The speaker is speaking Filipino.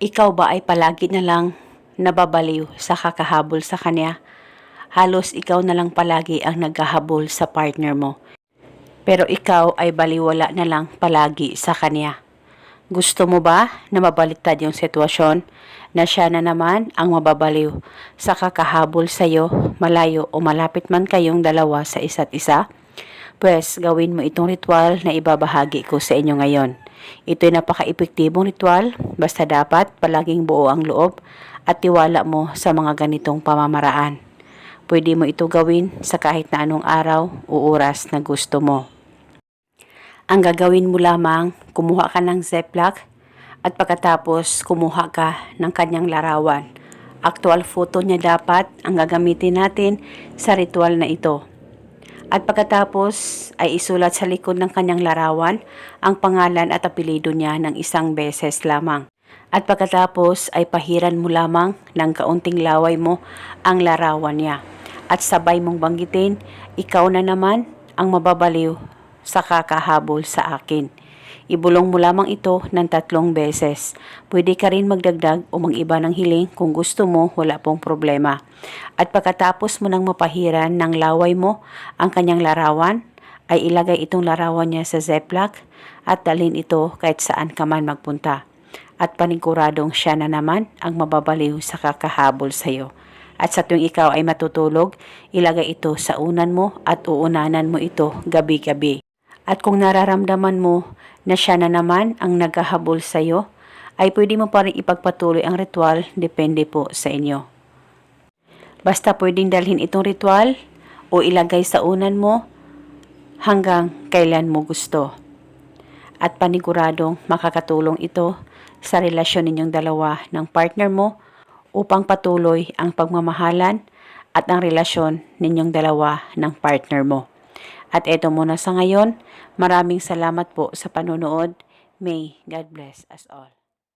Ikaw ba ay palagi na lang nababaliw sa kakahabol sa kanya? Halos ikaw na lang palagi ang naghahabol sa partner mo. Pero ikaw ay baliwala na lang palagi sa kanya. Gusto mo ba na mabaliktad yung sitwasyon na siya na naman ang mababaliw sa kakahabol sa'yo, malayo o malapit man kayong dalawa sa isa't isa? Pwes gawin mo itong ritual na ibabahagi ko sa inyo ngayon. Ito'y napaka-epektibong ritual, basta dapat palaging buo ang loob at tiwala mo sa mga ganitong pamamaraan. Pwede mo ito gawin sa kahit na anong araw o oras na gusto mo. Ang gagawin mo lamang, kumuha ka ng Ziploc at pagkatapos kumuha ka ng kanyang larawan. Actual photo niya dapat ang gagamitin natin sa ritual na ito. At pagkatapos ay isulat sa likod ng kanyang larawan ang pangalan at apelyido niya ng isang beses lamang. At pagkatapos ay pahiran mo lamang ng kaunting laway mo ang larawan niya. At sabay mong banggitin, ikaw na naman ang mababaliw sa kakahabol sa akin. Ibulong mo lamang ito ng 3 beses. Pwede ka rin magdagdag o mag-iba ng hiling kung gusto mo, wala pong problema. At pagkatapos mo nang mapahiran ng laway mo ang kanyang larawan, ay ilagay itong larawan niya sa Ziploc at dalhin ito kahit saan ka man magpunta. At paniguradong siya na naman ang mababaliw sa kakahabol sa iyo. At sa tuwing ikaw ay matutulog, ilagay ito sa unan mo at uunanan mo ito gabi-gabi. At kung nararamdaman mo na siya na naman ang naghahabol sa iyo, ay pwede mo pa rin ipagpatuloy ang ritual, depende po sa inyo. Basta pwedeng dalhin itong ritual o ilagay sa unan mo hanggang kailan mo gusto. At paniguradong makakatulong ito sa relasyon ninyong dalawa ng partner mo upang patuloy ang pagmamahalan at ang relasyon ninyong dalawa ng partner mo. At eto muna sa ngayon, maraming salamat po sa panonood. May God bless us all.